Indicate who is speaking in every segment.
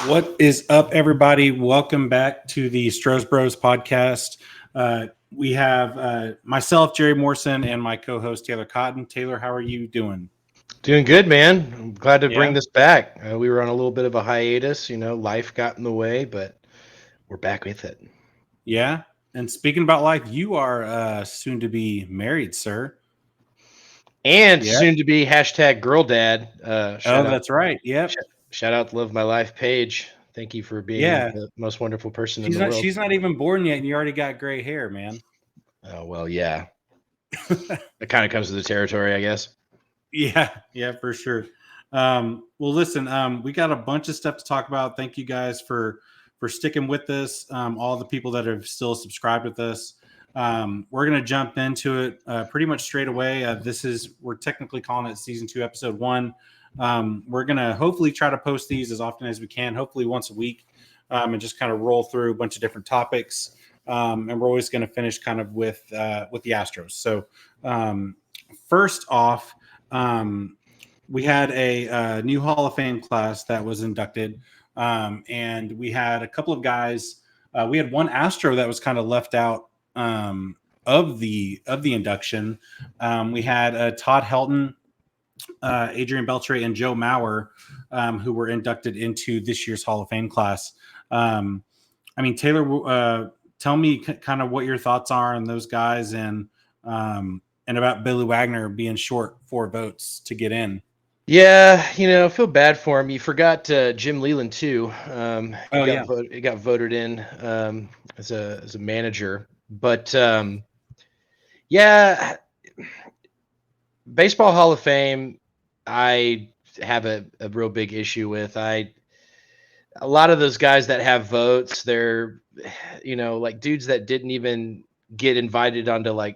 Speaker 1: What is up, everybody? Welcome back to the Stros Bros podcast. We have myself, Jerry Morrison, and my co-host, Taylor Cotton. Taylor, how are you doing?
Speaker 2: Doing good, man. I'm glad to bring
Speaker 1: Yeah?
Speaker 2: this back. We were on a little bit of a hiatus, life got in the way, but we're back with it.
Speaker 1: Yeah? And speaking about life, you are soon to be married, sir.
Speaker 2: And
Speaker 1: Yeah?
Speaker 2: soon to be hashtag girl dad.
Speaker 1: Oh, that's right. Yep.
Speaker 2: Shout out to Live My Life page. Thank you for being
Speaker 1: Yeah.
Speaker 2: the most wonderful person in
Speaker 1: She's
Speaker 2: the
Speaker 1: not
Speaker 2: world.
Speaker 1: she's not even born yet, and you already got gray hair, man.
Speaker 2: Oh, well, yeah. It kind of comes to the territory, I guess.
Speaker 1: Yeah, for sure. Well, listen, we got a bunch of stuff to talk about. Thank you guys for sticking with us. All the people that have still subscribed with us. We're gonna jump into it pretty much straight away. We're technically calling it season 2, episode 1. We're gonna hopefully try to post these as often as we can, hopefully once a week, and just kind of roll through a bunch of different topics. And we're always going to finish kind of with the Astros. So first off. We had a new Hall of Fame class that was inducted, and we had a couple of guys. We had one Astro that was kind of left out of the induction. We had Todd Helton, Adrian Beltre, and Joe Mauer, who were inducted into this year's Hall of Fame class. Taylor, tell me kind of what your thoughts are on those guys and about Billy Wagner being short 4 votes to get in.
Speaker 2: Yeah, I feel bad for him. You forgot Jim Leland too. He got voted in as a manager, but yeah, Baseball Hall of Fame, I have a real big issue with. A lot of those guys that have votes, they're like dudes that didn't even get invited onto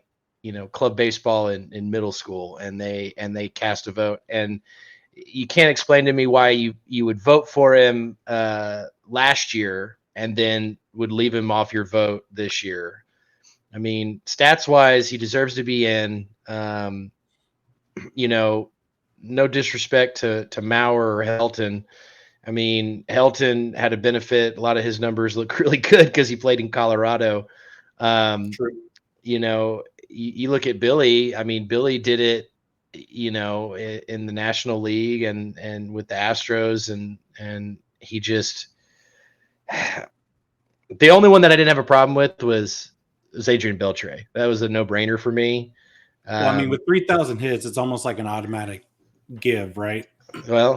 Speaker 2: club baseball in middle school, and they cast a vote, and you can't explain to me why you would vote for him last year and then would leave him off your vote this year. I mean, stats wise, he deserves to be in. No disrespect to Mauer or Helton. I mean, Helton had a benefit. A lot of his numbers look really good because he played in Colorado.
Speaker 1: True.
Speaker 2: You look at Billy. I mean, Billy did it, in the National League and with the Astros, and he just the only one that I didn't have a problem with was Adrian Beltre. That was a no-brainer for me.
Speaker 1: Well, I mean, with 3,000 hits, it's almost like an automatic give, right?
Speaker 2: Well,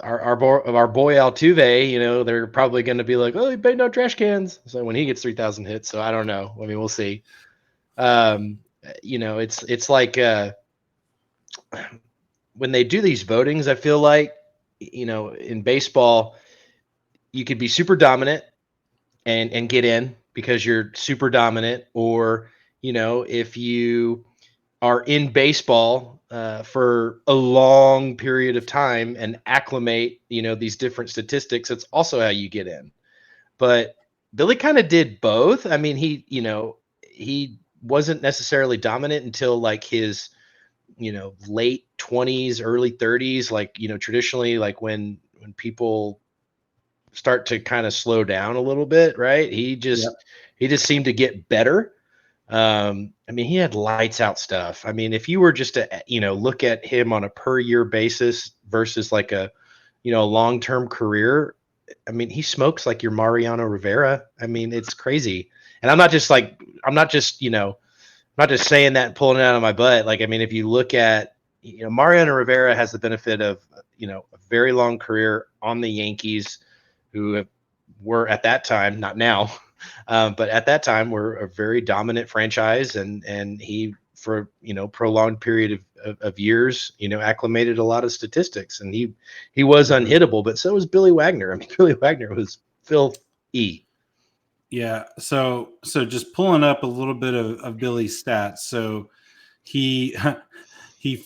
Speaker 2: our boy Altuve, they're probably going to be like, oh, he made no trash cans. So when he gets 3,000 hits, so I don't know. I mean, we'll see. It's like when they do these votings, I feel like, in baseball, you could be super dominant and get in because you're super dominant, or if you are in baseball for a long period of time and acclimate, these different statistics, it's also how you get in. But Billy kind of did both. I mean, he wasn't necessarily dominant until like his, late 20s, early 30s, traditionally, like when people start to kind of slow down a little bit, right? He just seemed to get better. I mean, he had lights out stuff. I mean, if you were just to, look at him on a per year basis versus like a, long-term career, I mean, he smokes like your Mariano Rivera. I mean, it's crazy. And I'm not just saying that and pulling it out of my butt. Like, I mean, if you look at, Mariano Rivera has the benefit of, a very long career on the Yankees, who were at that time, not now, but at that time were a very dominant franchise, and he, for prolonged period of years, acclimated a lot of statistics, and he was unhittable. But so was Billy Wagner. I mean, Billy Wagner was Phil E.
Speaker 1: Yeah. So just pulling up a little bit of Billy's stats. So he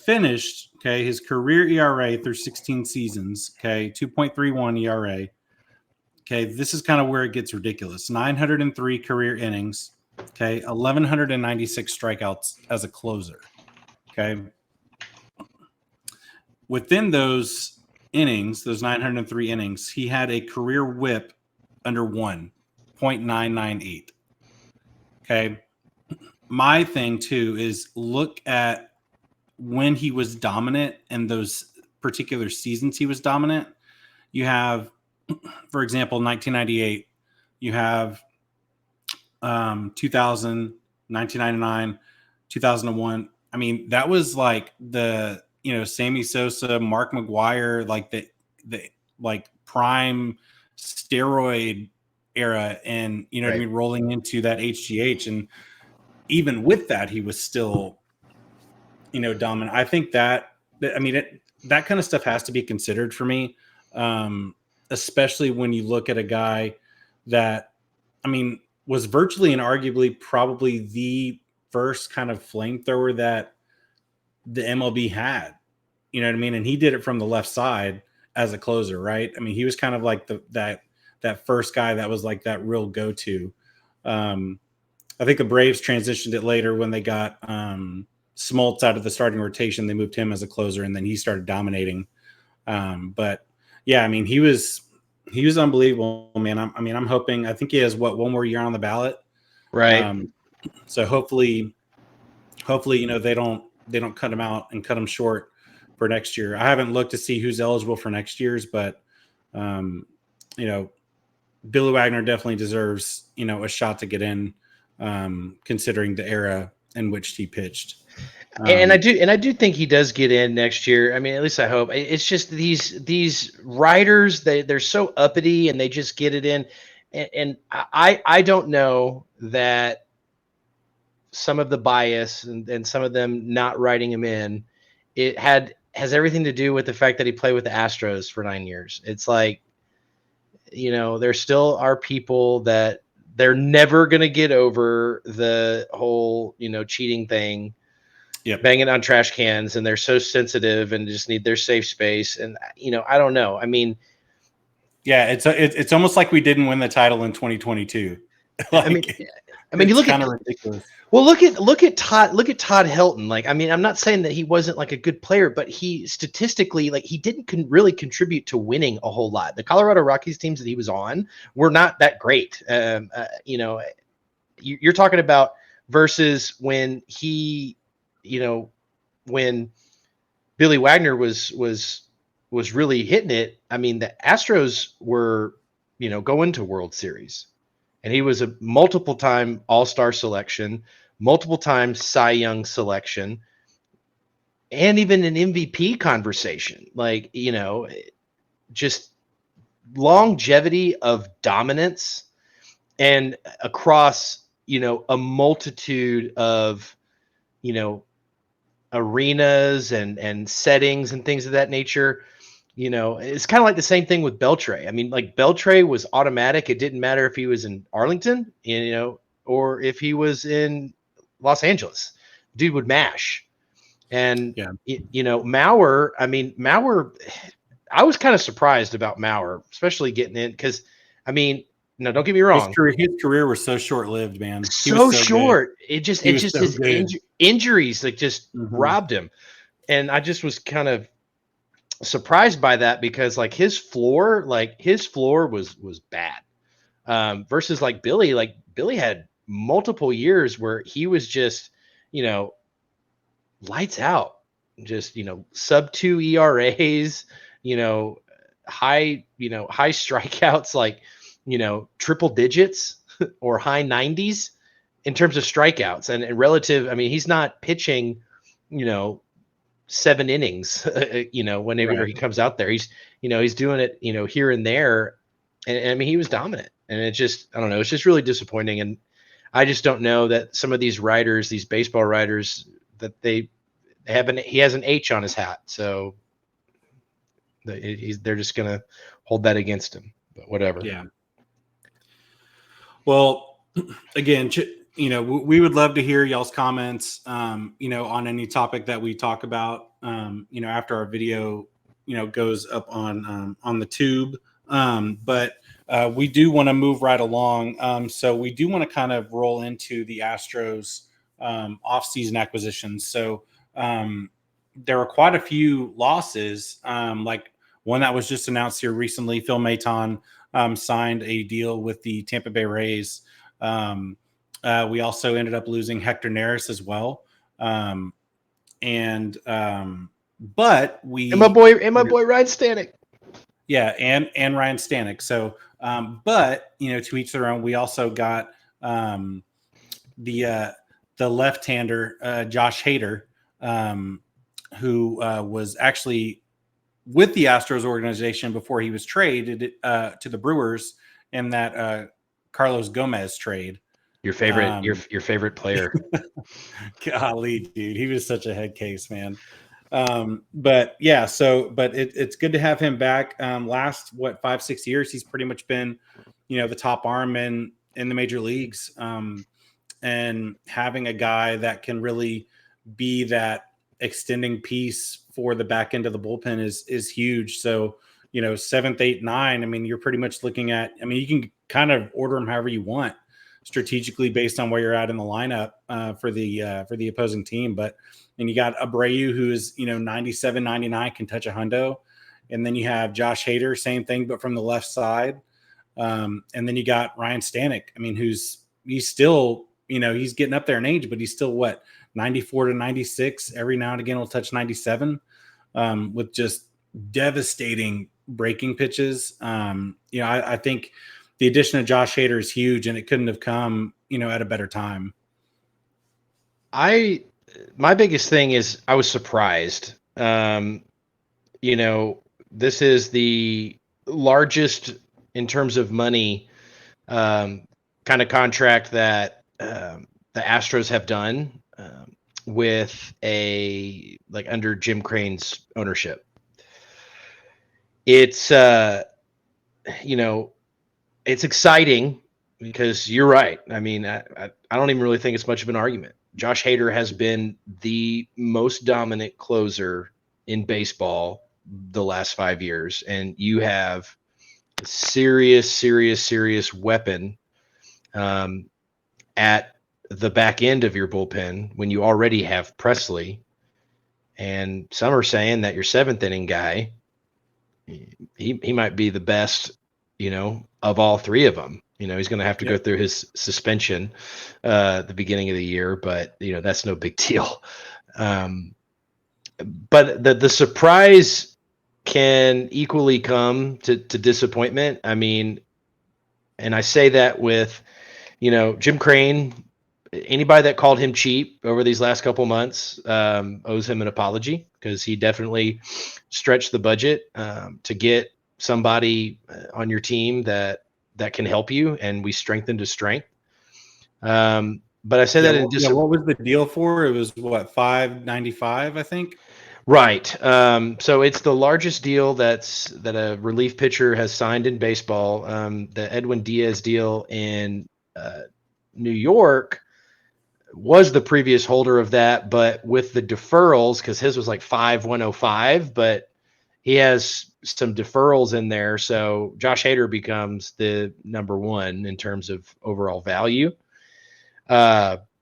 Speaker 1: finished his career ERA through 16 seasons. 2.31 ERA. This is kind of where it gets ridiculous. 903 career innings. 1,196 strikeouts as a closer. Within those innings, those 903 innings, he had a career whip under 1.998. Okay. My thing too is look at when he was dominant and those particular seasons he was dominant. You have, for example, 1998, you have 2000, 1999, 2001. I mean, that was like the, Sammy Sosa, Mark McGwire, like the like prime steroid era. And, what I mean, rolling into that HGH. And even with that, he was still, dominant. I think that kind of stuff has to be considered for me. Especially when you look at a guy that, was virtually and arguably probably the first kind of flamethrower that the MLB had, you know what I mean? And he did it from the left side as a closer, right? I mean, he was kind of like that first guy that was like that real go-to. I think the Braves transitioned it later when they got Smoltz out of the starting rotation. They moved him as a closer, and then he started dominating. But yeah, I mean, he was unbelievable, man. I'm hoping. I think he has one more year on the ballot,
Speaker 2: right?
Speaker 1: So hopefully, they don't cut him out and cut him short for next year. I haven't looked to see who's eligible for next year's, but Billy Wagner definitely deserves a shot to get in, considering the era in which he pitched.
Speaker 2: And I do think he does get in next year. I mean, at least I hope. It's just these writers, they're so uppity and they just get it in. And I don't know that some of the bias and some of them not writing him in, has everything to do with the fact that he played with the Astros for 9 years. It's like, there still are people that they're never going to get over the whole, cheating thing.
Speaker 1: Yep.
Speaker 2: Banging on trash cans, and they're so sensitive and just need their safe space. And I don't know. I mean,
Speaker 1: yeah, it's almost like we didn't win the title in 2022.
Speaker 2: I mean, you look at ridiculous. Well, look at Todd Helton. Like, I mean, I'm not saying that he wasn't like a good player, but he statistically, like, he didn't really contribute to winning a whole lot. The Colorado Rockies teams that he was on were not that great. You're talking about versus when he, when Billy Wagner was really hitting it. I mean, the Astros were, going to World Series, and he was a multiple time All-Star selection, multiple time Cy Young selection, and even an MVP conversation. Like, just longevity of dominance and across, a multitude of, arenas and settings and things of that nature. It's kind of like the same thing with Beltre. I mean, like, Beltre was automatic. It didn't matter if he was in Arlington, or if he was in Los Angeles. Dude would mash. And Mauer, I was kind of surprised about Mauer, especially getting in, because no, don't get me wrong.
Speaker 1: His career was so short-lived, man.
Speaker 2: So short. Good. His injuries like just robbed him. And I just was kind of surprised by that, because like his floor was bad. Versus like Billy had multiple years where he was just, lights out, just, sub 2 ERAs, high strikeouts, like, triple digits or high 90s in terms of strikeouts and relative. I mean, he's not pitching, 7 innings, whenever he comes out there. He's doing it, here and there. And I mean, he was dominant. And it just, I don't know, it's just really disappointing. And I just don't know that some of these writers, these baseball writers, that he has an H on his hat. So they're just going to hold that against him, but whatever.
Speaker 1: Yeah. Well, again, we would love to hear y'all's comments, on any topic that we talk about, after our video, goes up on the tube. But we do want to move right along. So we do want to kind of roll into the Astros off-season acquisitions. So there were quite a few losses. Like one that was just announced here recently. Phil Maton signed a deal with the Tampa Bay Rays. We also ended up losing Hector Neris as well. But we
Speaker 2: and my boy Ryan Stanek.
Speaker 1: Yeah, and Ryan Stanek. So, but to each their own. We also got the left-hander Josh Hader, who was actually with the Astros organization before he was traded to the Brewers in that Carlos Gomez trade.
Speaker 2: Your favorite, your favorite player.
Speaker 1: Golly, dude, he was such a head case, man. But it's good to have him back. Last 5-6 years, he's pretty much been, the top arm in the major leagues. And having a guy that can really be that extending piece for the back end of the bullpen is huge. So, 7th, 8th, 9. I mean, you're pretty much looking at. I mean, you can kind of order them however you want, strategically based on where you're at in the lineup for the opposing team. But and you got Abreu, who is 97, 99, can touch a hundo, and then you have Josh Hader, same thing, but from the left side. And then you got Ryan Stanek. I mean, he's still he's getting up there in age, but he's still 94 to 96. Every now and again, will touch 97 with just devastating breaking pitches. I think the addition of Josh Hader is huge, and it couldn't have come, at a better time.
Speaker 2: My biggest thing is I was surprised. This is the largest in terms of money kind of contract that the Astros have done with under Jim Crane's ownership. It's it's exciting because you're right. I mean, I don't even really think it's much of an argument. Josh Hader has been the most dominant closer in baseball the last 5 years, and you have a serious weapon at the back end of your bullpen when you already have Presley, and some are saying that your 7th inning guy, he might be the best, of all three of them. He's going to have to go through his suspension at the beginning of the year, but that's no big deal. But the surprise can equally come to disappointment. I mean, and I say that with, Jim Crane, anybody that called him cheap over these last couple months owes him an apology, because he definitely stretched the budget to get somebody on your team that can help you, and we strengthened to strength. But I say that
Speaker 1: what was the deal for? It was $595, I think.
Speaker 2: Right. So it's the largest deal that a relief pitcher has signed in baseball. The Edwin Diaz deal in New York was the previous holder of that, but with the deferrals, because his was like 5,105, but he has some deferrals in there. So Josh Hader becomes the number one in terms of overall value.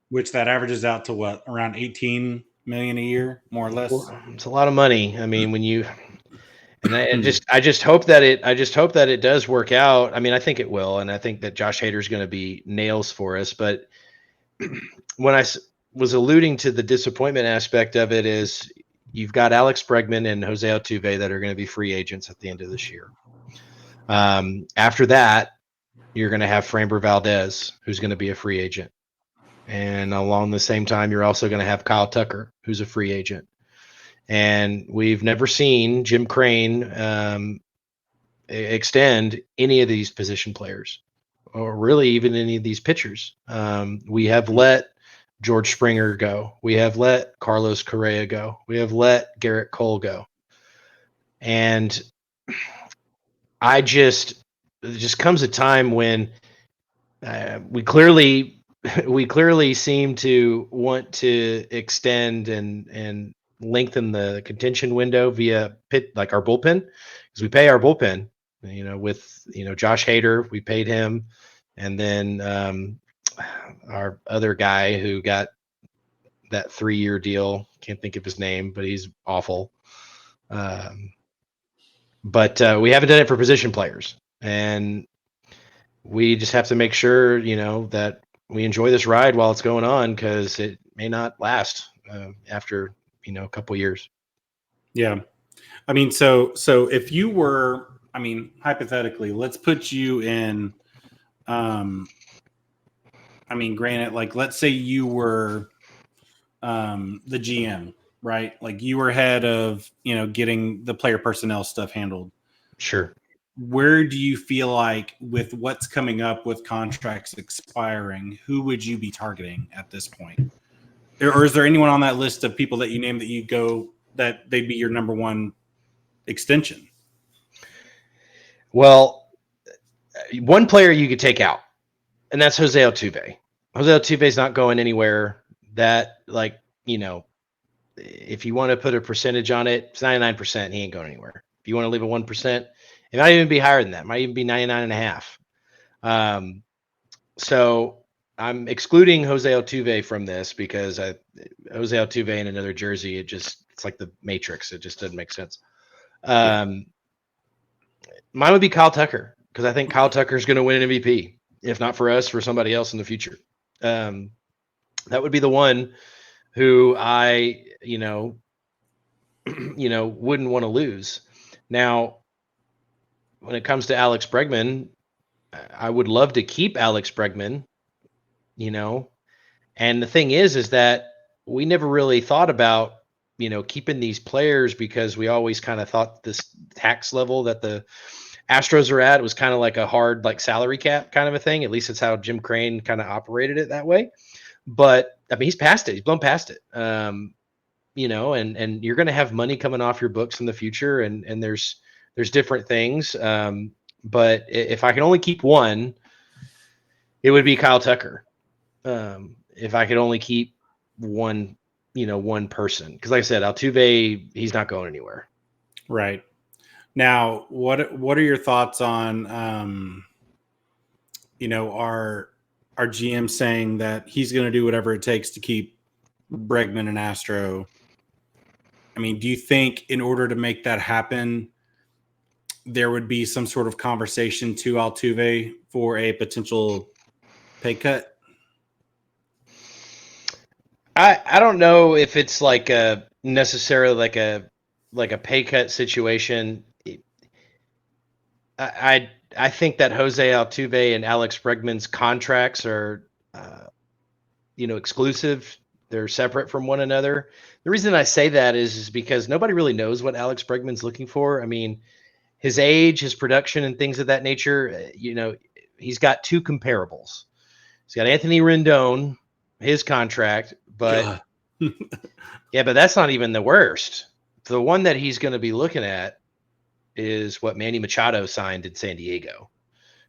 Speaker 1: Which that averages out to around 18 million a year, more or less.
Speaker 2: Well, it's a lot of money. I mean, I just hope that it does work out. I mean, I think it will, and I think that Josh Hader is going to be nails for us. But when I was alluding to the disappointment aspect of it, is you've got Alex Bregman and Jose Altuve that are going to be free agents at the end of this year. After that, you're going to have Framber Valdez, who's going to be a free agent. And along the same time, you're also going to have Kyle Tucker, who's a free agent. And we've never seen Jim Crane extend any of these position players, or really even any of these pitchers. We have let George Springer go. We have let Carlos Correa go. We have let Garrett Cole go. And it just comes a time when we clearly seem to want to extend and lengthen the contention window via our bullpen, because we pay our bullpen, with Josh Hader, we paid him, and then our other guy who got that 3-year deal, can't think of his name, but he's awful. but we haven't done it for position players, and we just have to make sure, that we enjoy this ride while it's going on, because it may not last after, a couple years.
Speaker 1: Yeah. I mean, so if you were, I mean, hypothetically, let's put you in, I mean, granted, like, let's say you were the GM, right? Like, you were head of, getting the player personnel stuff handled.
Speaker 2: Sure.
Speaker 1: Where do you feel like, with what's coming up with contracts expiring, who would you be targeting at this point? Or is there anyone on that list of people that you name that you go that they'd be your number one extension?
Speaker 2: Well, one player you could take out, and that's Jose Altuve. Jose Altuve is not going anywhere. That, like, if you want to put a percentage on it, it's 99%. He ain't going anywhere. If you want to leave a 1%, it might even be higher than that. It might even be 99.5. So I'm excluding Jose Altuve from this, because Jose Altuve in another jersey, it's like the Matrix. It just doesn't make sense. Mine would be Kyle Tucker, because I think Kyle Tucker is going to win an MVP, if not for us, for somebody else in the future. That would be the one who I, wouldn't want to lose. Now, when it comes to Alex Bregman, I would love to keep Alex Bregman, and the thing is that we never really thought about, keeping these players, because we always kind of thought this tax level that the Astros are at was kind of like a hard, like, salary cap kind of a thing. At least it's how Jim Crane kind of operated it that way. But I mean, he's past it. He's blown past it. And you're going to have money coming off your books in the future, and there's different things. But if I can only keep one, it would be Kyle Tucker. If I could only keep one, one person, because like I said, Altuve, he's not going anywhere.
Speaker 1: Right. Now, what are your thoughts on, our GM saying that he's going to do whatever it takes to keep Bregman and Astro? I mean, do you think in order to make that happen, there would be some sort of conversation to Altuve for a potential pay cut?
Speaker 2: I don't know if it's like a necessarily like a pay cut situation. I think that Jose Altuve and Alex Bregman's contracts are, exclusive. They're separate from one another. The reason I say that is because nobody really knows what Alex Bregman's looking for. I mean, his age, his production, and things of that nature. He's got two comparables. He's got Anthony Rendon, his contract, but yeah, but that's not even the worst. The one that he's going to be looking at is what Manny Machado signed in San Diego,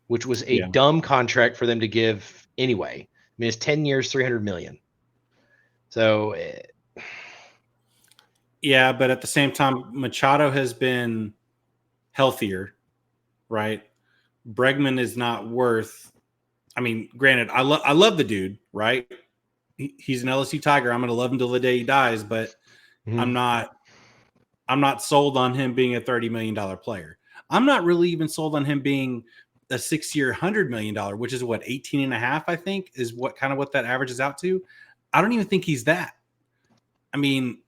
Speaker 2: which was a dumb contract for them to give anyway. I mean, it's 10 years, $300 million. So,
Speaker 1: yeah, but at the same time, Machado has been healthier, right? Bregman is not worth. I mean, granted, I love the dude, right? He's an LSU Tiger. I'm going to love him till the day he dies, but I'm not sold on him being a $30 million player. I'm not really even sold on him being a 6-year, $100 million, which is what, 18 and a half, I think, is what that averages out to. I don't even think he's that. I mean,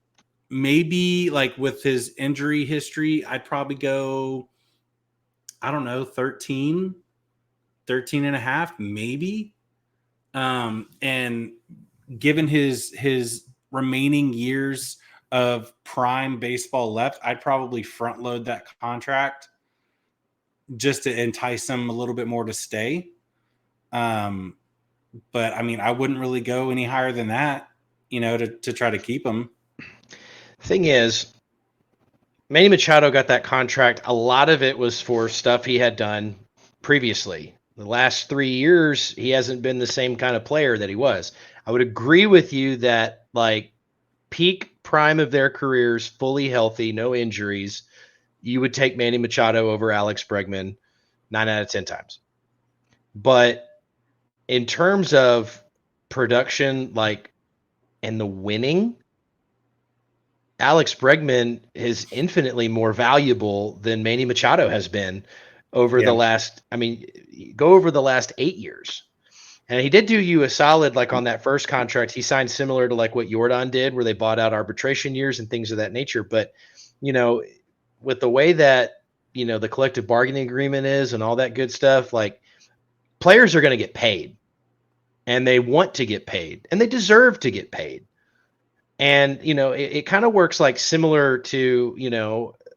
Speaker 1: maybe like with his injury history, I'd probably go, I don't know, 13 and a half, maybe. And given his remaining years of prime baseball left, I'd probably front load that contract just to entice him a little bit more to stay. But I mean, I wouldn't really go any higher than that, to try to keep him.
Speaker 2: Thing is, Manny Machado got that contract. A lot of it was for stuff he had done previously. The last 3 years, he hasn't been the same kind of player that he was. I would agree with you that, like, peak prime of their careers, fully healthy, no injuries, you would take Manny Machado over Alex Bregman 9 out of 10 times. But in terms of production, like, and the winning, Alex Bregman is infinitely more valuable than Manny Machado has been over the last, go over the last 8 years. And he did do you a solid, like on that first contract. He signed similar to like what Jordan did, where they bought out arbitration years and things of that nature. But, with the way that, the collective bargaining agreement is and all that good stuff, like players are going to get paid and they want to get paid and they deserve to get paid. And, it kind of works like similar to,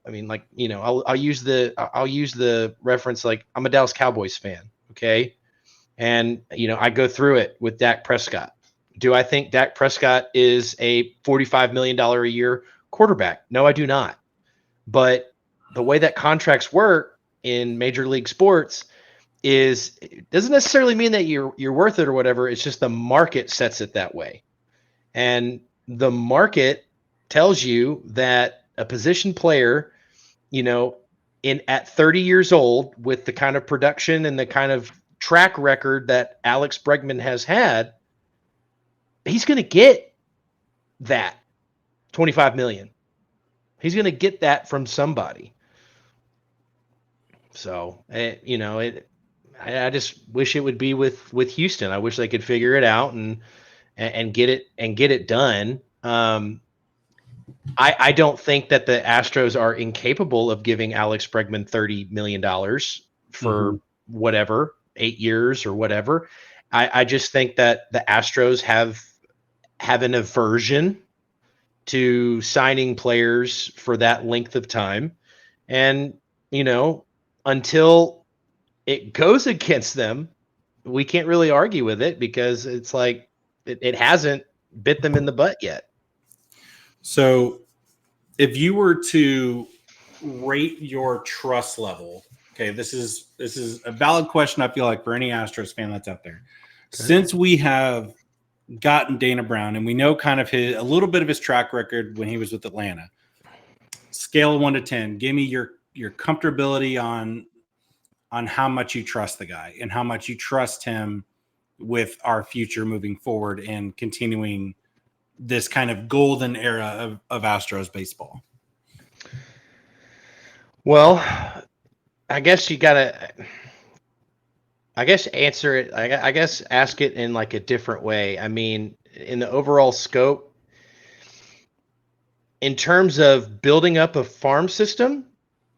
Speaker 2: I'll use the reference, like I'm a Dallas Cowboys fan. Okay. And, I go through it with Dak Prescott. Do I think Dak Prescott is a $45 million a year quarterback? No, I do not. But the way that contracts work in major league sports is, it doesn't necessarily mean that you're worth it or whatever. It's just the market sets it that way. And the market tells you that a position player, at 30 years old, with the kind of production and the kind of track record that Alex Bregman has had, he's going to get that 25 million. He's going to get that from somebody. So, I just wish it would be with Houston. I wish they could figure it out and get it done. I don't think that the Astros are incapable of giving Alex Bregman $30 million for whatever, 8 years or whatever. I just think that the Astros have an aversion to signing players for that length of time. And, until it goes against them, we can't really argue with it, because it's like it hasn't bit them in the butt yet.
Speaker 1: So if you were to rate your trust level, okay, this is a valid question, I feel like, for any Astros fan that's out there. Okay. Since we have gotten Dana Brown and we know kind of a little bit of his track record when he was with Atlanta, scale of 1 to 10, give me your comfortability on how much you trust the guy and how much you trust him with our future moving forward and continuing this kind of golden era of Astros baseball.
Speaker 2: Well, I guess answer it. I guess ask it in like a different way. I mean, in the overall scope, in terms of building up a farm system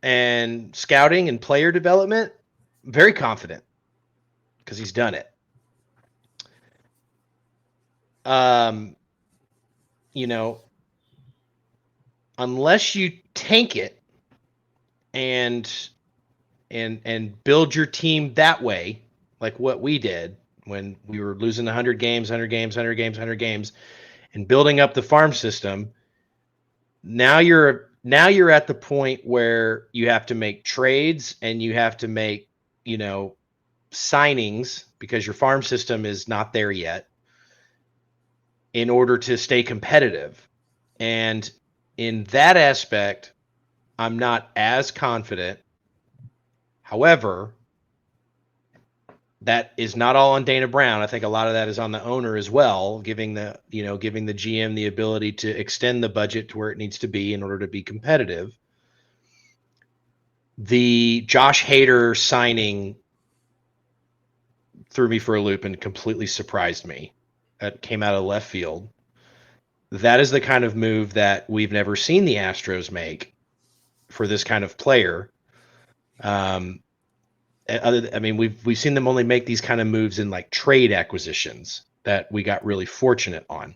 Speaker 2: and scouting and player development, very confident, because he's done it. Unless you tank it and build your team that way, like what we did when we were losing 100 games, and building up the farm system. Now you're at the point where you have to make trades and you have to make, signings, because your farm system is not there yet, in order to stay competitive. And in that aspect, I'm not as confident. However, that is not all on Dana Brown. I think a lot of that is on the owner as well, giving the GM the ability to extend the budget to where it needs to be in order to be competitive. The Josh Hader signing threw me for a loop and completely surprised me. That came out of left field. That is the kind of move that we've never seen the Astros make for this kind of player. We've seen them only make these kind of moves in like trade acquisitions that we got really fortunate on.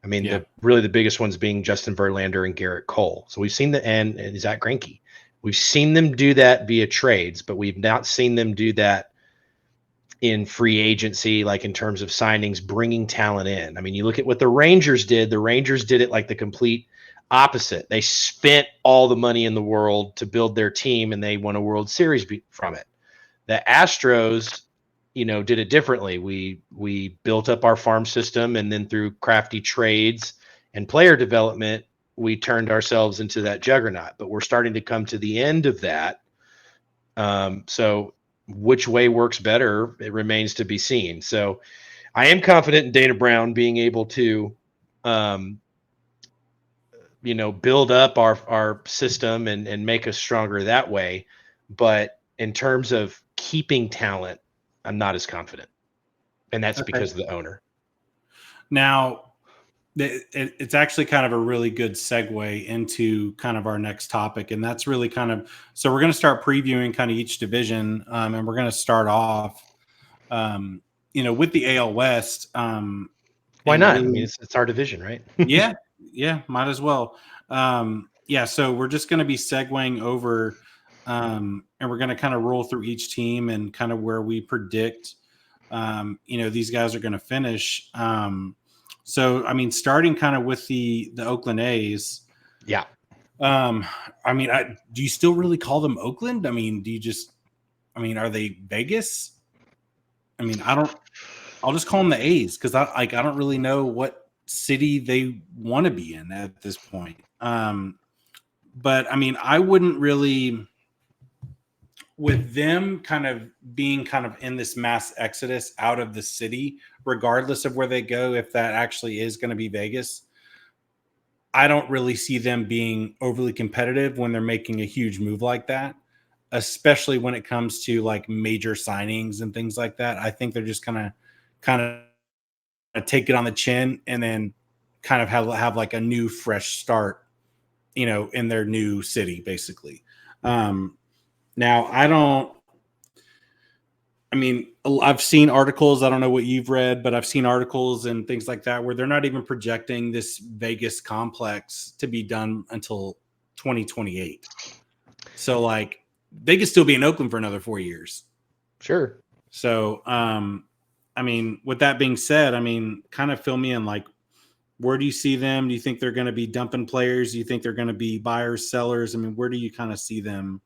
Speaker 2: The biggest ones being Justin Verlander and Garrett Cole. So we've seen and Zach Greinke. We've seen them do that via trades, but we've not seen them do that in free agency, like in terms of signings, bringing talent in. I mean, you look at what the Rangers did. The Rangers did it like the complete opposite. They spent all the money in the world to build their team, and they won a World Series from it. The Astros, did it differently. We built up our farm system, and then through crafty trades and player development, we turned ourselves into that juggernaut. But we're starting to come to the end of that. So which way works better, it remains to be seen. So I am confident in Dana Brown being able to build up our system and make us stronger that way. But in terms of keeping talent, I'm not as confident. And that's because of the owner.
Speaker 1: Now, it's actually kind of a really good segue into kind of our next topic. And that's really so we're going to start previewing kind of each division. And we're going to start off, with the AL West.
Speaker 2: Why not? Really, I mean, it's our division, right?
Speaker 1: Yeah, might as well. So we're just going to be segueing over, and we're going to kind of roll through each team and kind of where we predict, these guys are going to finish. So, I mean, starting kind of with the Oakland A's.
Speaker 2: Yeah.
Speaker 1: Do you still really call them Oakland? I mean, are they Vegas? I mean, I'll just call them the A's because I don't really know what city they want to be in at this point. But I mean, I wouldn't really, with them kind of being kind of in this mass exodus out of the city, regardless of where they go, if that actually is going to be Vegas, I don't really see them being overly competitive when they're making a huge move like that, especially when it comes to like major signings and things like that. I think they're just kind of take it on the chin and then kind of have like a new fresh start, in their new city, basically. Now, I've seen articles. I don't know what you've read, but I've seen articles and things like that where they're not even projecting this Vegas complex to be done until 2028. So, like, they could still be in Oakland for another 4 years.
Speaker 2: Sure.
Speaker 1: So, with that being said, kind of fill me in, like, where do you see them? Do you think they're going to be dumping players? Do you think they're going to be buyers, sellers? Where do you kind of see them?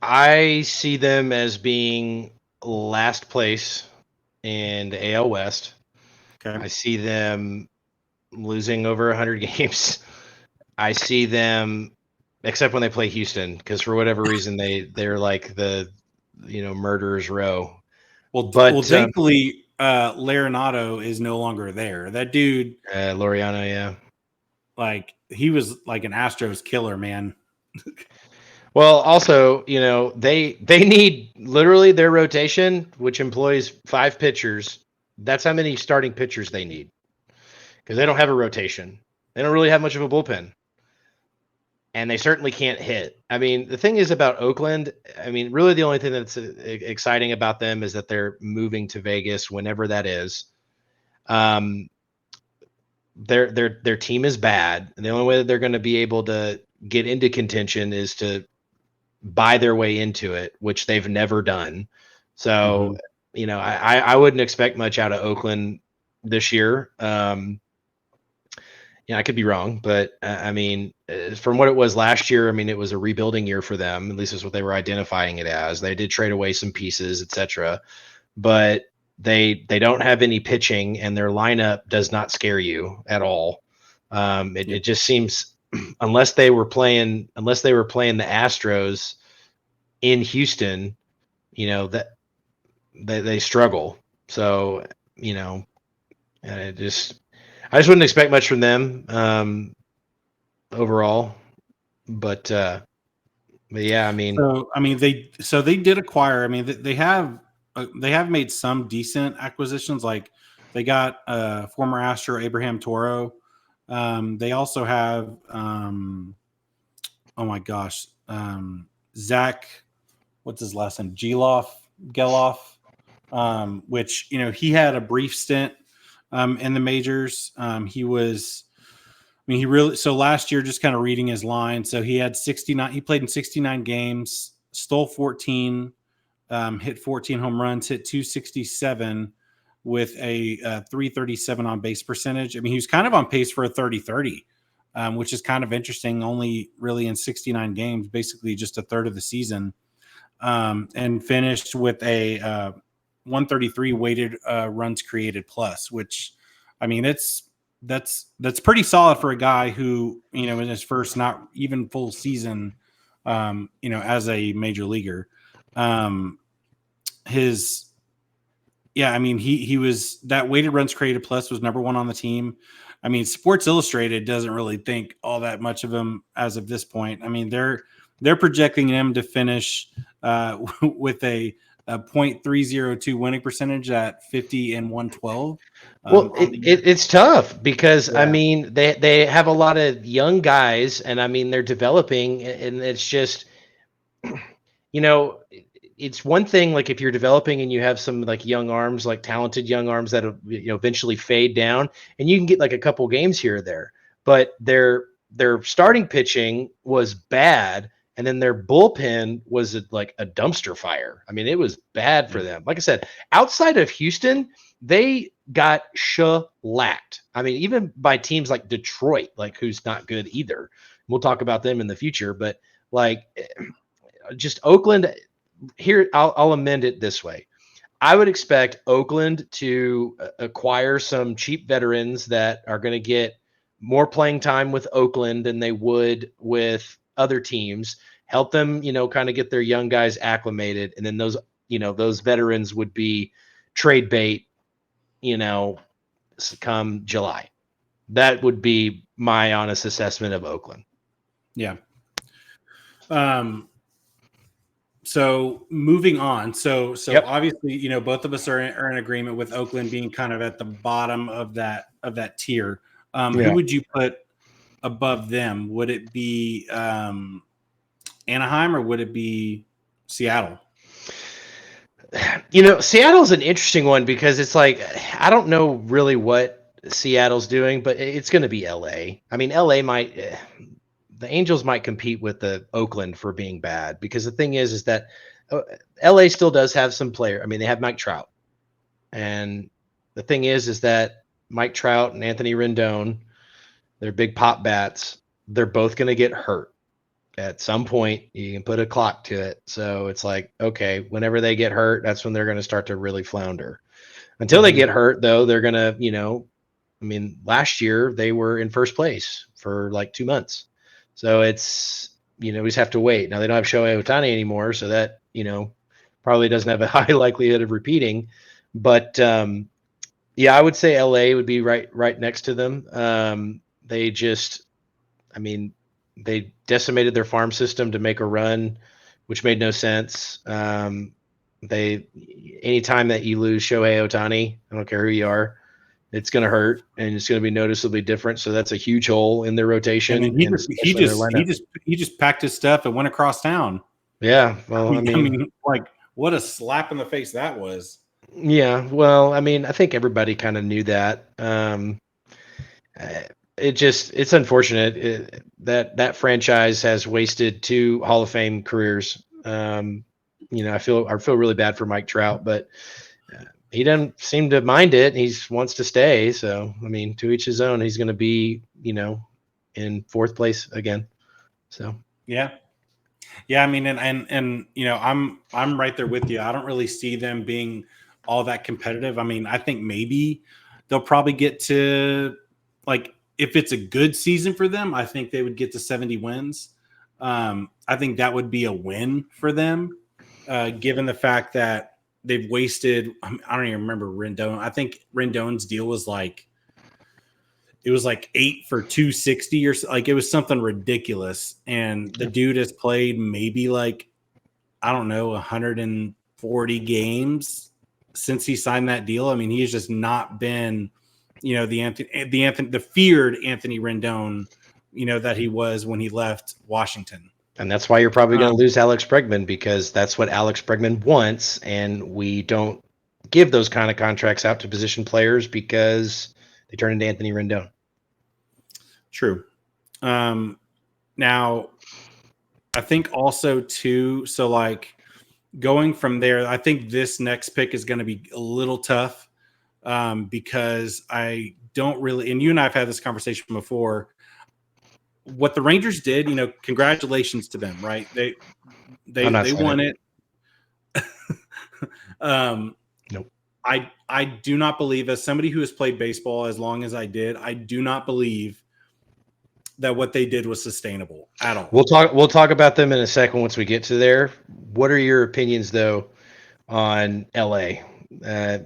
Speaker 2: I see them as being last place in the AL West. Okay. I see them losing over 100 games. I see them, except when they play Houston, because for whatever reason they're like the murderers row.
Speaker 1: Well, thankfully, Laureano is no longer there. That dude,
Speaker 2: Laureano, yeah,
Speaker 1: like he was like an Astros killer, man.
Speaker 2: Well, also, they need literally their rotation, which employs 5 pitchers. That's how many starting pitchers they need, because they don't have a rotation. They don't really have much of a bullpen, and they certainly can't hit. The thing is about Oakland, really the only thing that's exciting about them is that they're moving to Vegas whenever that is. Their team is bad, and the only way that they're going to be able to get into contention is to buy their way into it, which they've never done. So, I wouldn't expect much out of Oakland this year. I could be wrong, but from what it was last year, it was a rebuilding year for them. At least is what they were identifying it as. They did trade away some pieces, etc., but they don't have any pitching, and their lineup does not scare you at all. It just seems, unless they were playing the Astros in Houston, that they struggle. So, I just wouldn't expect much from them overall. But yeah,
Speaker 1: they did acquire. They have made some decent acquisitions. Like they got former Astro Abraham Toro. They also have Zach, what's his last name? Geloff, which, he had a brief stint in the majors. So last year, just kind of reading his line. So he had 69, he played in 69 games, stole 14, hit 14 home runs, hit 267 with a 337 on base percentage. He was kind of on pace for a 30-30. Which is kind of interesting, only really in 69 games, basically just a third of the season, and finished with a 133 weighted runs created plus, which, that's pretty solid for a guy who, in his first not even full season, as a major leaguer. He was, that weighted runs created plus was number 1 on the team. I mean, Sports Illustrated doesn't really think all that much of him as of this point. I mean, they're projecting him to finish with a .302 winning percentage at 50 and 112.
Speaker 2: Well, it's tough because I mean they have a lot of young guys, and I mean they're developing, and it's just it's one thing like if you're developing and you have some like young arms, like talented young arms that eventually fade down, and you can get like a couple games here or there, but their starting pitching was bad. And then their bullpen was like a dumpster fire. I mean, it was bad for them. Like I said, outside of Houston, they got shellacked. I mean, even by teams like Detroit, like who's not good either. We'll talk about them in the future, but like just Oakland here, I'll amend it this way. I would expect Oakland to acquire some cheap veterans that are going to get more playing time with Oakland than they would with other teams, help them, kind of get their young guys acclimated. And then those veterans would be trade bait, come July. That would be my honest assessment of Oakland.
Speaker 1: Yeah. So moving on. So
Speaker 2: Yep.
Speaker 1: obviously, both of us are in agreement with Oakland being kind of at the bottom of that tier. Who would you put above them? Would it be Anaheim or would it be Seattle?
Speaker 2: Seattle's an interesting one because it's like I don't know really what Seattle's doing, but it's going to be LA. I mean, LA might the Angels might compete with the Oakland for being bad because the thing is that LA still does have some player. I mean, they have Mike Trout, and the thing is that Mike Trout and Anthony Rendon, they're big pop bats. They're both going to get hurt at some point. You can put a clock to it. So it's like, okay, whenever they get hurt, that's when they're going to start to really flounder. Until they get hurt, though, they're going to, I mean, last year they were in first place for like 2 months. So it's, we just have to wait. Now they don't have Shohei Ohtani anymore. So that, probably doesn't have a high likelihood of repeating. But yeah, I would say LA would be right next to them. They just, I mean, they decimated their farm system to make a run, which made no sense. Anytime that you lose Shohei Ohtani, I don't care who you are, it's going to hurt and it's going to be noticeably different. So that's a huge hole in their rotation.
Speaker 1: And he just packed his stuff and went across town.
Speaker 2: Yeah. Well, I mean,
Speaker 1: like what a slap in the face that was.
Speaker 2: Yeah. Well, I mean, I think everybody kind of knew that. It's unfortunate that franchise has wasted 2 Hall of Fame careers. I feel really bad for Mike Trout, but he doesn't seem to mind it. He wants to stay. So, I mean, to each his own. He's going to be, in 4th place again. So,
Speaker 1: yeah. I mean, and I'm right there with you. I don't really see them being all that competitive. I mean, I think maybe they'll probably get to like. If it's a good season for them, I think they would get to 70 wins. I think that would be a win for them, given the fact that they've wasted. I don't even remember Rendon. I think Rendon's deal was like, it was like 8 for 260 or like it was something ridiculous. And the dude has played maybe like, I don't know, 140 games since he signed that deal. I mean, he's just not been, the feared Anthony Rendon, that he was when he left Washington.
Speaker 2: And that's why you're probably going to lose Alex Bregman, because that's what Alex Bregman wants. And we don't give those kind of contracts out to position players because they turn into Anthony Rendon.
Speaker 1: True. Now, I think also too, so like going from there, I think this next pick is going to be a little tough. Because I don't really, and you and I have had this conversation before. What the Rangers did, congratulations to them, right? They won it.
Speaker 2: Nope.
Speaker 1: I do not believe, as somebody who has played baseball as long as I did, I do not believe that what they did was sustainable at all.
Speaker 2: We'll talk about them in a second once we get to there. What are your opinions though on LA?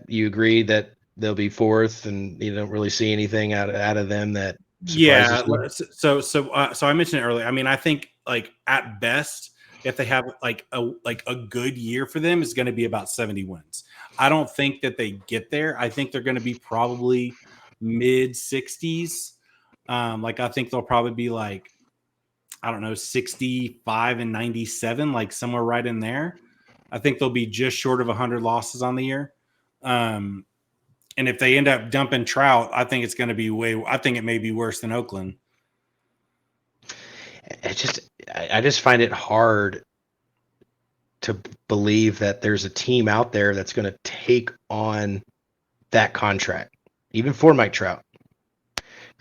Speaker 2: You agree that they'll be fourth, and you don't really see anything out of them that
Speaker 1: Yeah.
Speaker 2: surprises you.
Speaker 1: So I mentioned it earlier. I mean, I think like at best, if they have like a good year for them, is going to be about 70 wins. I don't think that they get there. I think they're going to be probably mid 60s. Like I think they'll probably be like, I don't know, 65 and 97, like somewhere right in there. I think they'll be just short of 100 losses on the year. And if they end up dumping Trout, I think it's going to be I think it may be worse than Oakland.
Speaker 2: I just find it hard to believe that there's a team out there that's going to take on that contract, even for Mike Trout.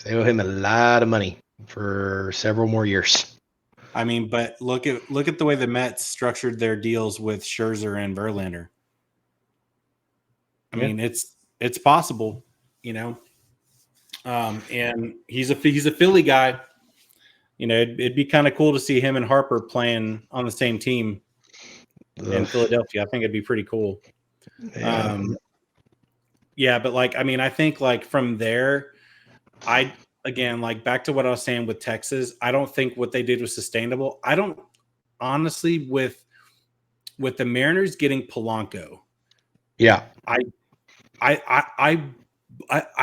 Speaker 2: They owe him a lot of money for several more years.
Speaker 1: I mean, but look at the way the Mets structured their deals with Scherzer and Verlander. I mean, it's possible, you know. And he's a Philly guy. You know, it'd be kind of cool to see him and Harper playing on the same team in Philadelphia. I think it'd be pretty cool. Yeah, but like, I mean, I think like from there, again, like back to what I was saying with Texas, I don't think what they did was sustainable. I don't honestly with the Mariners getting Polanco.
Speaker 2: Yeah.
Speaker 1: I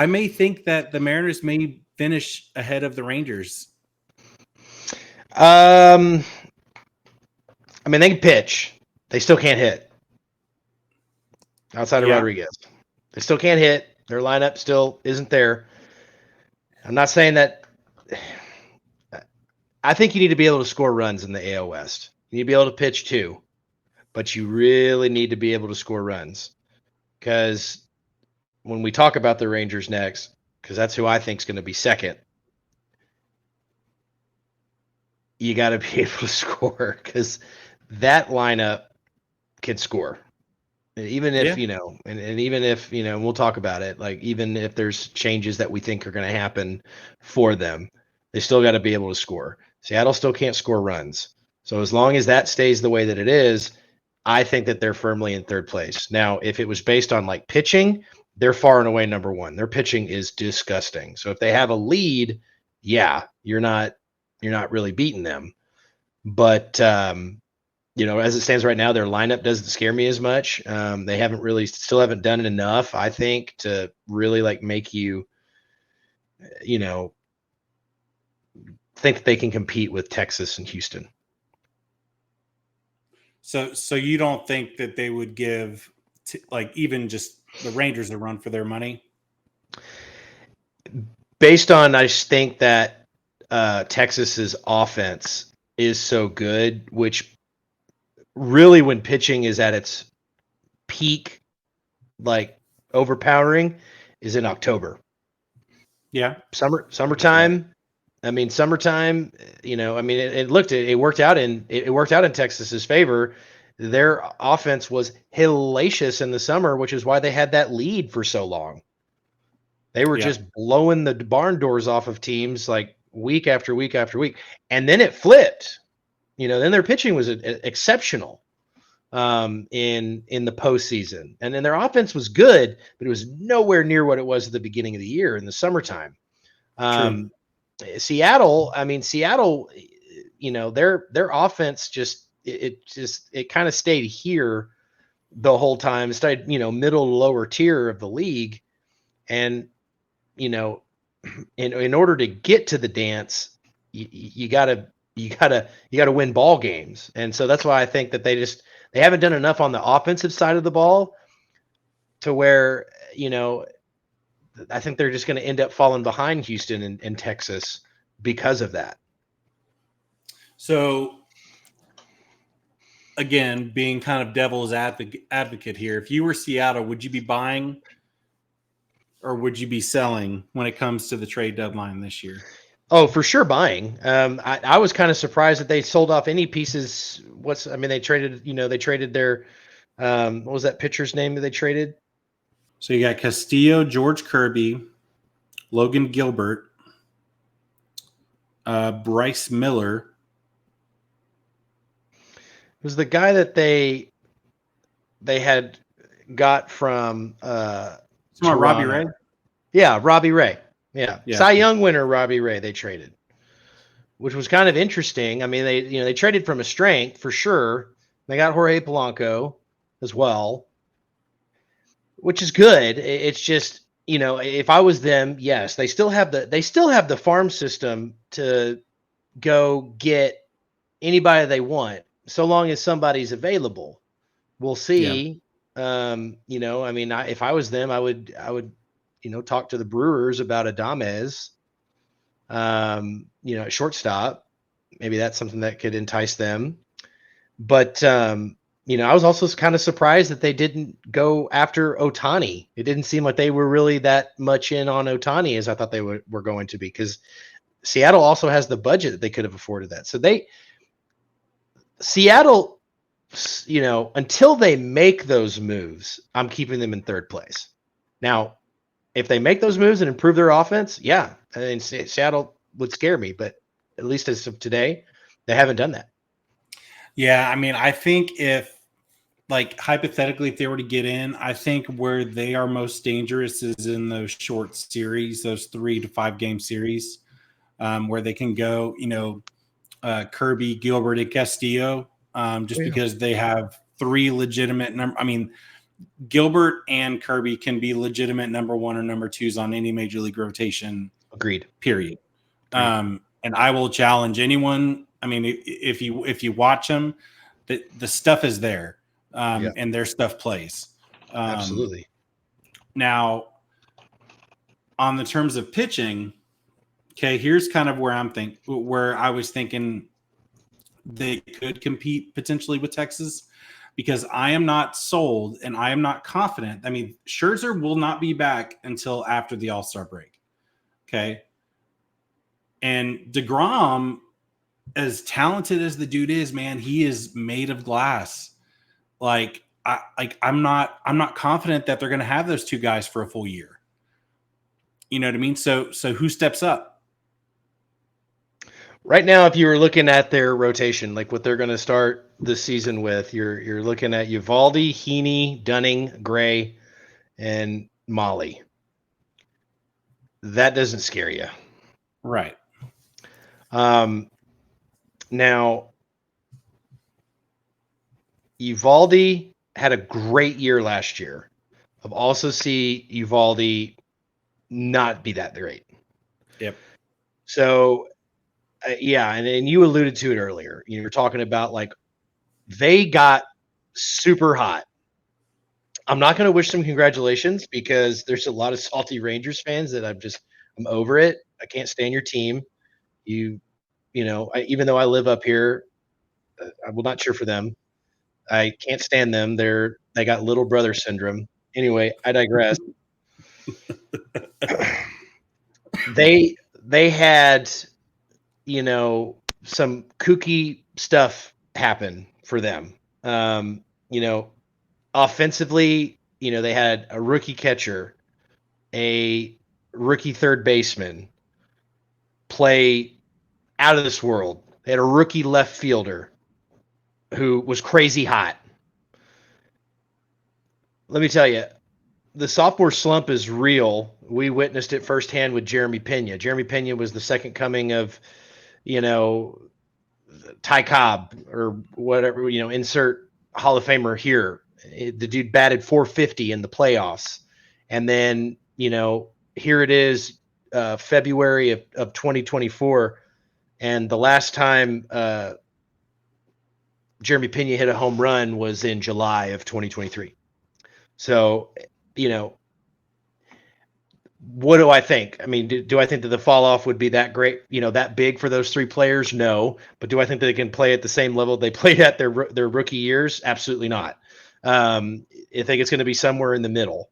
Speaker 1: may think that the Mariners may finish ahead of the Rangers.
Speaker 2: I mean, they can pitch. They still can't hit. Outside of Rodriguez. They still can't hit. Their lineup still isn't there. I'm not saying that. I think you need to be able to score runs in the AL West. You need to be able to pitch too, but you really need to be able to score runs. Because when we talk about the Rangers next, because that's who I think is going to be second, you got to be able to score, because that lineup can score. Even if, you know, and even if, you know, we'll talk about it, like even if there's changes that we think are going to happen for them, they still got to be able to score. Seattle still can't score runs. So as long as that stays the way that it is, I think that they're firmly in third place. Now, if it was based on like pitching, they're far and away number one. Their pitching is disgusting. So if they have a lead, yeah, you're not really beating them. But, you know, as it stands right now, their lineup doesn't scare me as much. They still haven't done enough, I think, to really like make you, you know, think that they can compete with Texas and Houston.
Speaker 1: So you don't think that they would give like even just the Rangers a run for their money?
Speaker 2: Based on, I just think that Texas's offense is so good, which really when pitching is at its peak, like overpowering, is in October.
Speaker 1: Yeah.
Speaker 2: Summertime. I mean, summertime, you know, I mean, it worked out in Texas's favor. Their offense was hellacious in the summer, which is why they had that lead for so long. They were just blowing the barn doors off of teams like week after week after week. And then it flipped. You know, then their pitching was exceptional in the postseason. And then their offense was good, but it was nowhere near what it was at the beginning of the year in the summertime. Seattle, you know, their offense it kind of stayed here the whole time. It stayed, you know, middle lower tier of the league. And, you know, in order to get to the dance, you gotta win ball games. And so that's why I think that they haven't done enough on the offensive side of the ball to where, you know, I think they're just going to end up falling behind Houston and Texas because of that.
Speaker 1: So again, being kind of devil's advocate here, if you were Seattle, would you be buying or would you be selling when it comes to the trade deadline this year?
Speaker 2: Oh, for sure buying. I was kind of surprised that they sold off any pieces. They traded their, what was that pitcher's name that they traded?
Speaker 1: So you got Castillo, George Kirby, Logan Gilbert, Bryce Miller.
Speaker 2: It was the guy that they had got from
Speaker 1: so Come on, Robbie
Speaker 2: Toronto.
Speaker 1: Ray.
Speaker 2: Yeah, Robbie Ray. Yeah.
Speaker 1: Yeah.
Speaker 2: Cy Young winner Robbie Ray they traded, which was kind of interesting. I mean, they traded from a strength for sure. They got Jorge Polanco as well, which is good. It's just, if I was them, yes, they still have the farm system to go get anybody they want, so long as somebody's available. We'll see. I mean, if I was them, I would, talk to the Brewers about Adames, at shortstop. Maybe that's something that could entice them. But, I was also kind of surprised that they didn't go after Ohtani. It didn't seem like they were really that much in on Ohtani as I thought they were going to be, because Seattle also has the budget that they could have afforded that. So Seattle, until they make those moves, I'm keeping them in third place. Now, if they make those moves and improve their offense, yeah, I mean, Seattle would scare me, but at least as of today, they haven't done that.
Speaker 1: Yeah, I mean, I think if, like, hypothetically, if they were to get in, I think where they are most dangerous is in those short series, those 3 to 5 game series, where they can go, Kirby, Gilbert, and Castillo, because they have 3 legitimate I mean, Gilbert and Kirby can be legitimate number 1 or number 2s on any major league rotation.
Speaker 2: Agreed.
Speaker 1: Period. And I will challenge anyone. I mean, if you watch them, the stuff is there, and their stuff plays.
Speaker 2: Absolutely.
Speaker 1: Now, on the terms of pitching, okay, here's kind of where where I was thinking they could compete potentially with Texas, because I am not sold and I am not confident. I mean, Scherzer will not be back until after the All-Star break. Okay. And DeGrom, as talented as the dude is, man, he is made of glass. I'm not confident that they're going to have those 2 guys for a full year. You know what I mean? So who steps up?
Speaker 2: Right now, if you were looking at their rotation, like what they're going to start the season with, you're looking at Eovaldi, Heaney, Dunning, Gray, and Molly. That doesn't scare you.
Speaker 1: Right.
Speaker 2: Now, Eovaldi had a great year last year. I've also seen Eovaldi not be that great.
Speaker 1: Yep.
Speaker 2: So, and you alluded to it earlier. You were talking about, like, they got super hot. I'm not going to wish them congratulations, because there's a lot of salty Rangers fans that I'm over it. I can't stand your team. Even though I live up here, I will not cheer for them. I can't stand them. They got little brother syndrome. Anyway, I digress. They had, some kooky stuff happen for them. Offensively, they had a rookie catcher, a rookie third baseman play out of this world. They had a rookie left fielder who was crazy hot. Let me tell you, the sophomore slump is real. We witnessed it firsthand with Jeremy Pena. Jeremy Pena was the second coming of, Ty Cobb or whatever, insert Hall of Famer here. The dude batted .450 in the playoffs. And then, here it is, February of 2024. And the last time Jeremy Pena hit a home run was in July of 2023. So, what do I think? I mean, do I think that the fall off would be that great, that big for those 3 players? No. But do I think that they can play at the same level they played at their rookie years? Absolutely not. I think it's going to be somewhere in the middle.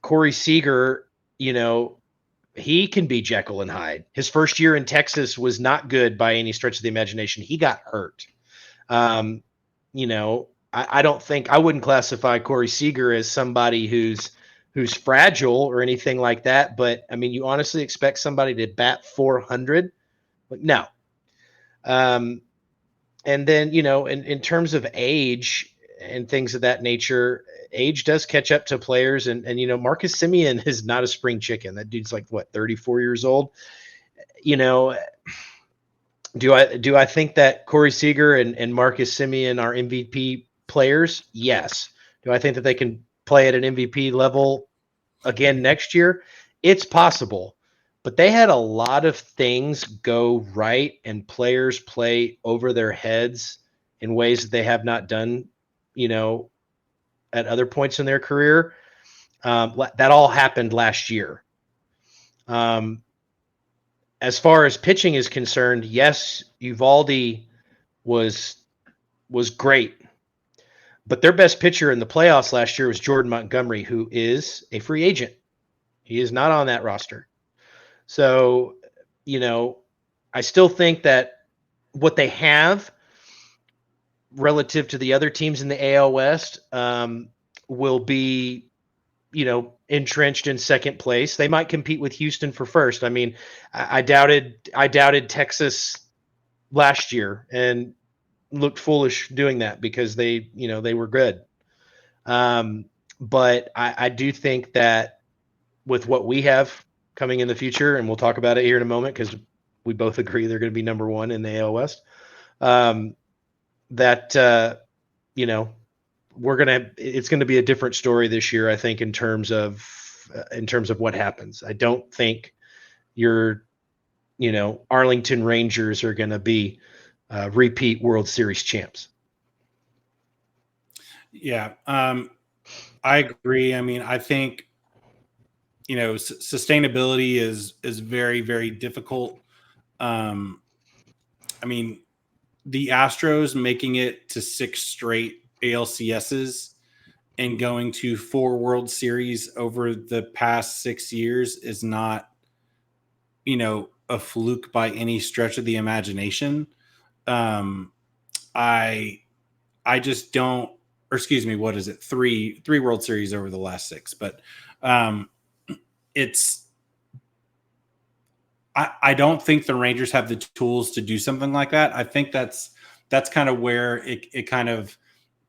Speaker 2: Corey Seager, he can be Jekyll and Hyde. His first year in Texas was not good by any stretch of the imagination. He got hurt. I wouldn't classify Corey Seager as somebody who's fragile or anything like that. But I mean, you honestly expect somebody to bat 400? No. And then, in terms of age, and things of that nature, age does catch up to players. And Marcus Semien is not a spring chicken. That dude's like, what, 34 years old? Do I think that Corey Seager and Marcus Semien are MVP players? Yes. Do I think that they can play at an MVP level again next year? It's possible. But they had a lot of things go right and players play over their heads in ways that they have not done, at other points in their career. That all happened last year. As far as pitching is concerned, yes, Uvalde was great. But their best pitcher in the playoffs last year was Jordan Montgomery, who is a free agent. He is not on that roster. So, I still think that what they have relative to the other teams in the AL West will be, entrenched in second place. They might compete with Houston for first. I mean, I doubted Texas last year and looked foolish doing that because they were good. But I do think that with what we have coming in the future, and we'll talk about it here in a moment because we both agree they're going to be number one in the AL West. It's going to be a different story this year, I think, in terms of what happens. I don't think your, Arlington Rangers are going to be repeat World Series champs.
Speaker 1: Yeah. I agree. I mean, I think, sustainability is very, very difficult. I mean, the Astros making it to 6 straight ALCSs and going to 4 World Series over the past 6 years is not, a fluke by any stretch of the imagination. I just don't, or excuse me, what is it? 3 World Series over the last 6, but I don't think the Rangers have the tools to do something like that. I think that's kind of where it kind of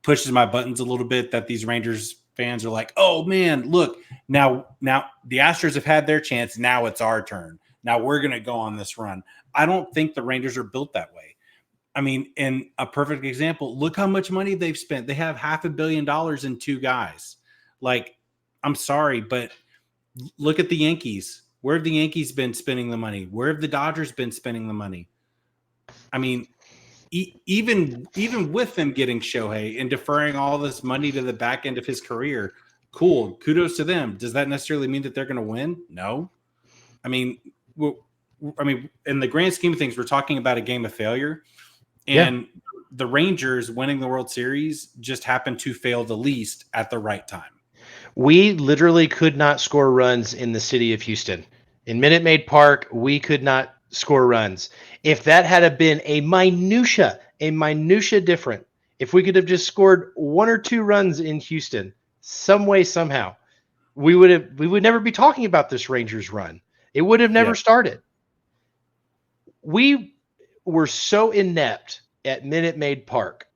Speaker 1: pushes my buttons a little bit, that these Rangers fans are like, oh man, look, now the Astros have had their chance. Now it's our turn. Now we're going to go on this run. I don't think the Rangers are built that way. I mean, in a perfect example, look how much money they've spent. They have $500 million in 2 guys. Like, I'm sorry, but look at the Yankees. Where have the Yankees been spending the money? Where have the Dodgers been spending the money? I mean, even with them getting Shohei and deferring all this money to the back end of his career, cool. Kudos to them. Does that necessarily mean that they're going to win? No. I mean, in the grand scheme of things, we're talking about a game of failure. And the Rangers winning the World Series just happened to fail the least at the right time.
Speaker 2: We literally could not score runs in the city of Houston. In Minute Maid Park, we could not score runs. If that had been a minutia different, if we could have just scored 1 or 2 runs in Houston, some way, somehow, we would never be talking about this Rangers run. It would have never started. We were so inept at Minute Maid Park,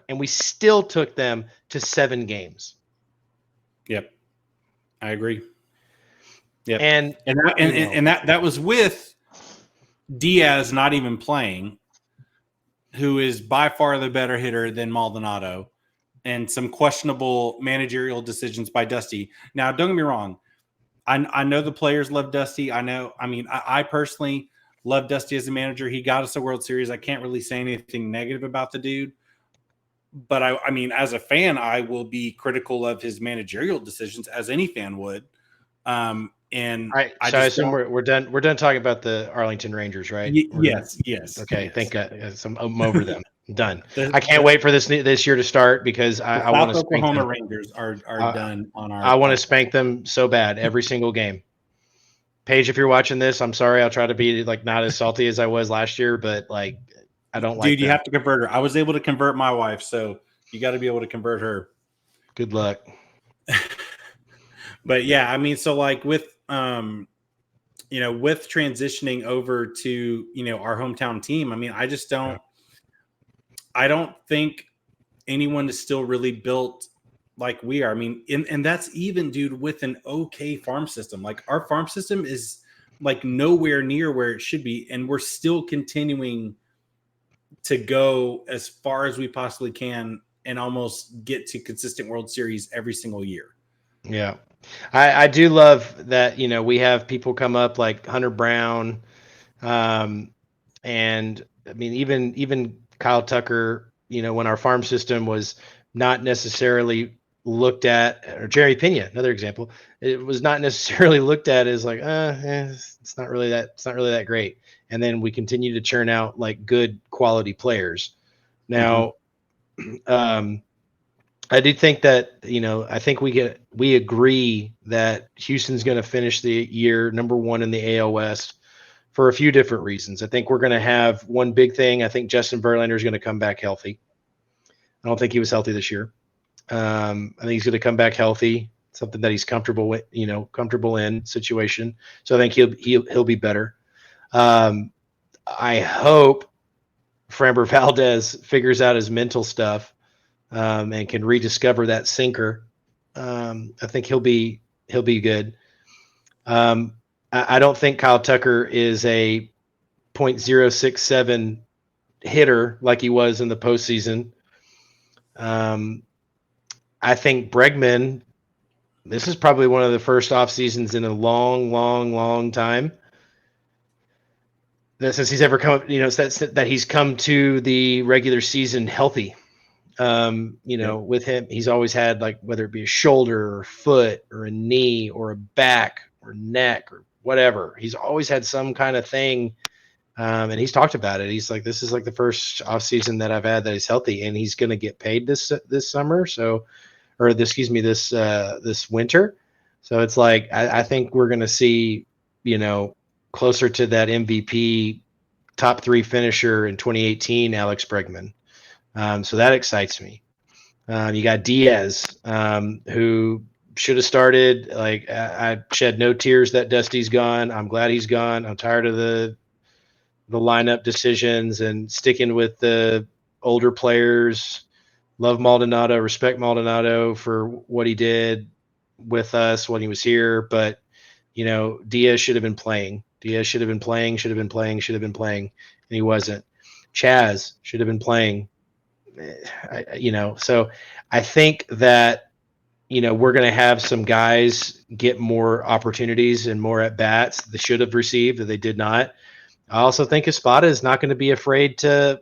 Speaker 2: and we still took them to 7 games.
Speaker 1: Yep, I agree. Yep,
Speaker 2: and
Speaker 1: that was with Diaz not even playing, who is by far the better hitter than Maldonado, and some questionable managerial decisions by Dusty. Now, don't get me wrong. I know the players love Dusty. I personally love Dusty as a manager. He got us a World Series. I can't really say anything negative about the dude. But I mean, as a fan, I will be critical of his managerial decisions, as any fan would. And
Speaker 2: I assume we're done. We're done talking about the Arlington Rangers, right?
Speaker 1: Yes.
Speaker 2: Okay,
Speaker 1: yes.
Speaker 2: thank God. I'm over them. Done. I can't wait for this year to start because I want to spank
Speaker 1: Oklahoma
Speaker 2: them.
Speaker 1: Rangers are done on our.
Speaker 2: I want to spank them so bad every single game. Paige, if you're watching this, I'm sorry. I'll try to be not as salty as I was last year, but I don't like.
Speaker 1: Dude, you have to convert her. I was able to convert my wife, so you got to be able to convert her.
Speaker 2: Good luck.
Speaker 1: But yeah, I mean, so with with transitioning over to our hometown team, I mean, I just don't. I don't think anyone is still really built like we are. I mean, and that's even, dude, with an okay farm system. Like our farm system is like nowhere near where it should be, and we're still continuing to go as far as we possibly can and almost get to consistent World Series every single year.
Speaker 2: Yeah. I do love that, we have people come up like Hunter Brown. And I mean, even Kyle Tucker, when our farm system was not necessarily looked at, or Jerry Pena, another example, it was not necessarily looked at as like, it's not really that great. And then we continue to churn out like good quality players. Now, I do think that, I think we agree that Houston's going to finish the year number 1 in the AL West for a few different reasons. I think we're going to have one big thing. I think Justin Verlander is going to come back healthy. I don't think he was healthy this year. I think he's going to come back healthy, something that he's comfortable with, comfortable in situation. So I think he'll be better. I hope Framber Valdez figures out his mental stuff. And can rediscover that sinker. I think he'll be good. I don't think Kyle Tucker is a .067 hitter like he was in the postseason. I think Bregman, this is probably one of the first off seasons in a long time that since he's ever come, that he's come to the regular season healthy. With him, he's always had, like, whether it be a shoulder or a foot or a knee or a back or neck or whatever, he's always had some kind of thing. And he's talked about it. He's like, this is like the first off season that I've had that he's healthy, and he's going to get paid this summer. So, this winter. So it's like, I think we're going to see, closer to that MVP top 3 finisher in 2018, Alex Bregman. So that excites me. You got Diaz, who should have started. Like, I shed no tears that Dusty's gone. I'm glad he's gone. I'm tired of the lineup decisions and sticking with the older players. Love Maldonado, respect Maldonado for what he did with us when he was here. But, Diaz should have been playing. Should have been playing, and he wasn't. Chaz should have been playing. So I think that, we're going to have some guys get more opportunities and more at bats they should have received that they did not. I also think Espada is not going to be afraid to,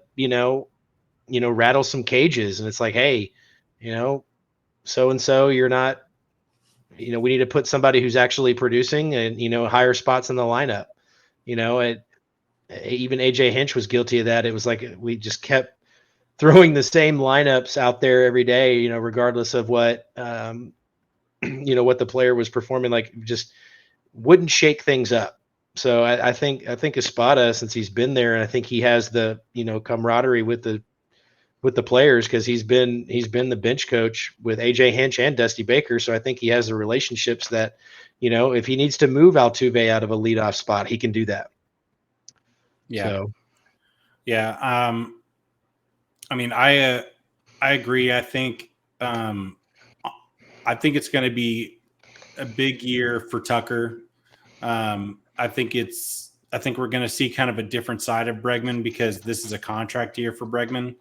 Speaker 2: rattle some cages. And it's like, hey, so-and-so, you're not, we need to put somebody who's actually producing and, higher spots in the lineup. Even AJ Hinch was guilty of that. It was like we just kept throwing the same lineups out there every day, regardless of what, what the player was performing, like, just wouldn't shake things up. So I think Espada, since he's been there, and I think he has the, camaraderie with the players, because he's been the bench coach with AJ Hinch and Dusty Baker. So I think he has the relationships that, if he needs to move Altuve out of a leadoff spot, he can do that.
Speaker 1: Yeah.
Speaker 2: So.
Speaker 1: Yeah. I mean, I agree. I think it's going to be a big year for Tucker. I think we're going to see kind of a different side of Bregman, because this is a contract year for Bregman.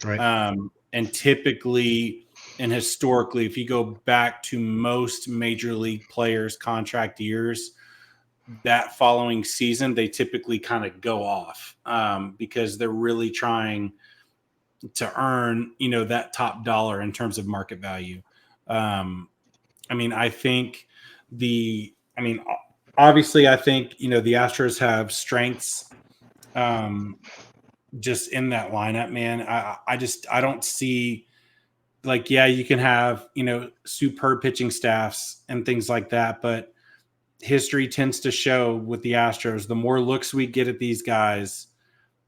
Speaker 2: Right.
Speaker 1: And typically and historically, if you go back to most major league players' contract years, that following season, they typically kind of go off because they're really trying to earn, that top dollar in terms of market value. I mean, obviously I think, the Astros have strengths just in that lineup, man. I don't see, like, yeah, you can have, superb pitching staffs and things like that, but history tends to show with the Astros, the more looks we get at these guys,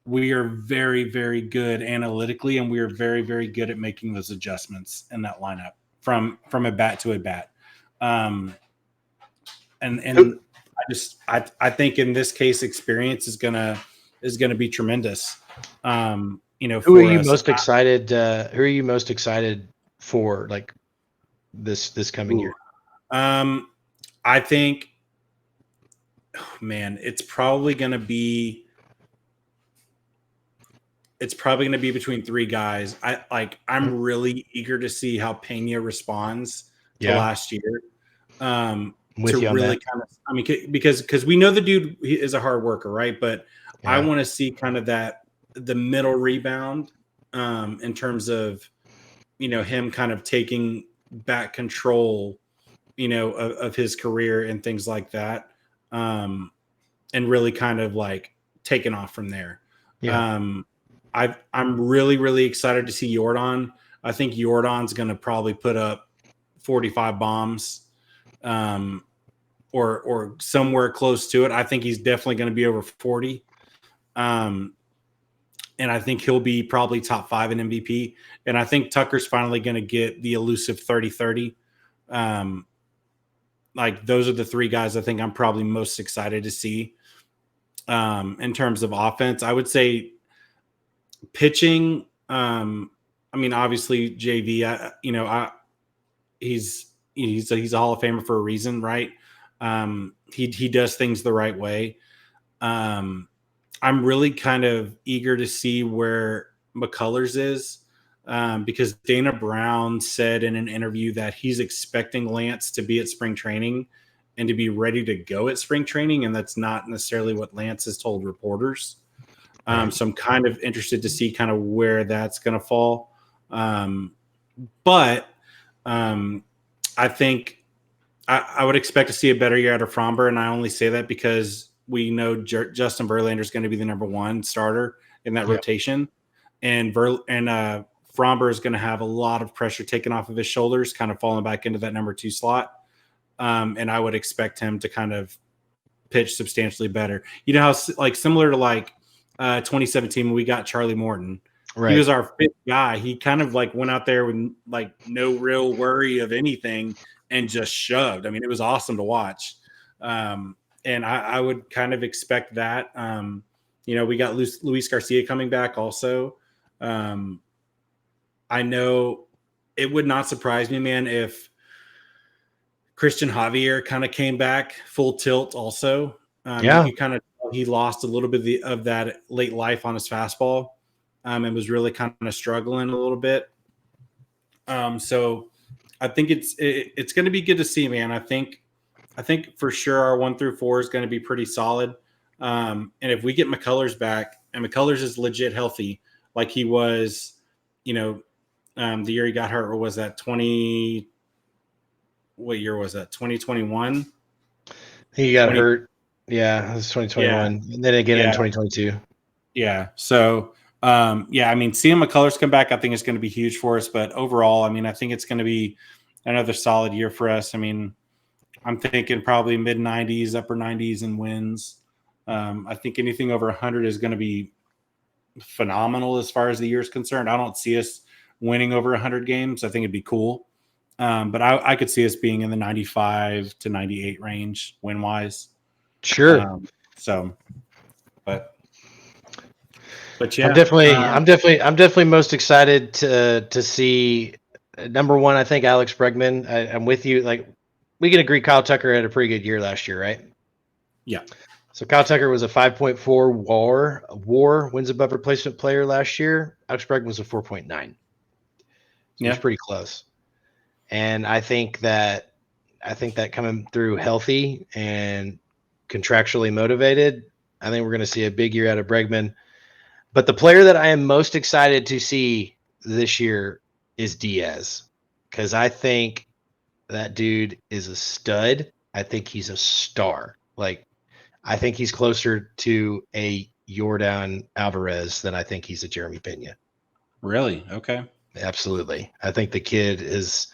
Speaker 1: we are very, very good analytically, and we are very, very good at making those adjustments in that lineup from a bat to a bat. And I think in this case, experience is gonna be tremendous.
Speaker 2: Who are
Speaker 1: for
Speaker 2: you
Speaker 1: us.
Speaker 2: most excited? Who are you most excited for? Like this coming year?
Speaker 1: I think, man, it's probably going to be between three guys. I'm really eager to see how Pena responds to
Speaker 2: Yeah,
Speaker 1: last year.
Speaker 2: with
Speaker 1: To
Speaker 2: you on
Speaker 1: really
Speaker 2: that.
Speaker 1: kind of, I mean, because we know the dude is a hard worker, right? But I
Speaker 2: Yeah,
Speaker 1: want to see kind of the middle rebound, in terms of, him kind of taking back control, of his career and things like that. And really kind of like taking off from there.
Speaker 2: yeah,
Speaker 1: Um, I'm really, really excited to see Jordan. I think Jordan's going to probably put up 45 bombs, or somewhere close to it. I think he's definitely going to be over 40. Um, and I think he'll be probably top 5 in MVP. And I think Tucker's finally going to get the elusive 30-30. Like those are the three guys I think I'm probably most excited to see. In terms of offense, I would say pitching. I mean, obviously JV. He's a Hall of Famer for a reason, right? He does things the right way. I'm really kind of eager to see where McCullers is, because Dana Brown said in an interview that he's expecting Lance to be at spring training and to be ready to go at spring training, and that's not necessarily what Lance has told reporters.
Speaker 2: right.
Speaker 1: So I'm kind of interested to see kind of where that's going to fall. But I think I would expect to see a better year out of Fromber, and I only say that because we know Justin Verlander is going to be the number one starter in that rotation, and Fromber is going to have a lot of pressure taken off of his shoulders, kind of falling back into that number 2 slot. And I would expect him to kind of pitch substantially better. You know how like similar to like 2017 when we got Charlie Morton.
Speaker 2: Right.
Speaker 1: He was our 5th guy. He kind of like went out there with like no real worry of anything and just shoved. I mean, it was awesome to watch. And I would kind of expect that. We got Luis Garcia coming back also. I know it would not surprise me, man, if Christian Javier kind of came back full tilt also. You kind of, he lost a little bit of that late life on his fastball, and was really kind of struggling a little bit. So I think it's going to be good to see, man. I think for sure our 1 through 4 is going to be pretty solid. And if we get McCullers back, and McCullers is legit healthy, like he was, the year he got hurt, or was that what year was that? 2021.
Speaker 2: He got hurt. Yeah, it was 2021, and then again in 2022.
Speaker 1: Yeah. So, I mean, seeing McCullers come back, I think it's going to be huge for us. But overall, I mean, I think it's going to be another solid year for us. I mean, I'm thinking probably mid 90s, upper 90s in wins. I think anything over 100 is going to be phenomenal as far as the year is concerned. I don't see us winning over 100 games. I think it'd be cool. But I could see us being in the 95 to 98 range win wise.
Speaker 2: Sure.
Speaker 1: But yeah,
Speaker 2: I'm definitely most excited to see number 1. I think Alex Bregman. I'm with you. Like we can agree, Kyle Tucker had a pretty good year last year, right?
Speaker 1: Yeah.
Speaker 2: So Kyle Tucker was a 5.4 WAR wins above replacement player last year. Alex Bregman was a 4.9. So he was pretty close. And I think that coming through healthy and contractually motivated, I think we're going to see a big year out of Bregman. But the player that I am most excited to see this year is Diaz, because I think that dude is a stud. I think he's a star. Like, I think he's closer to a Yordan Alvarez than I think he's a Jeremy Pena.
Speaker 1: Really? Okay.
Speaker 2: Absolutely. I think the kid is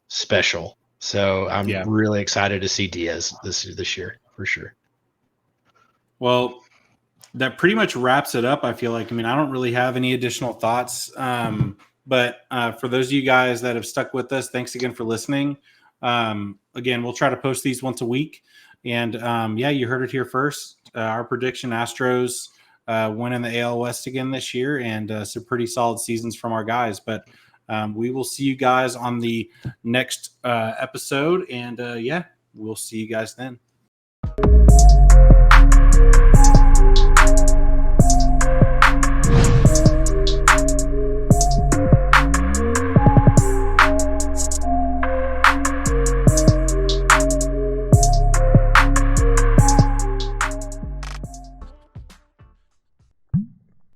Speaker 2: special. So I'm really excited to see Diaz this year for sure.
Speaker 1: Well, that pretty much wraps it up. I feel like, I mean, I don't really have any additional thoughts. But for those of you guys that have stuck with us, thanks again for listening. Again, we'll try to post these once a week. And you heard it here first. Our prediction, Astros winning the AL West again this year, and some pretty solid seasons from our guys. But we will see you guys on the next episode, and we'll see you guys then.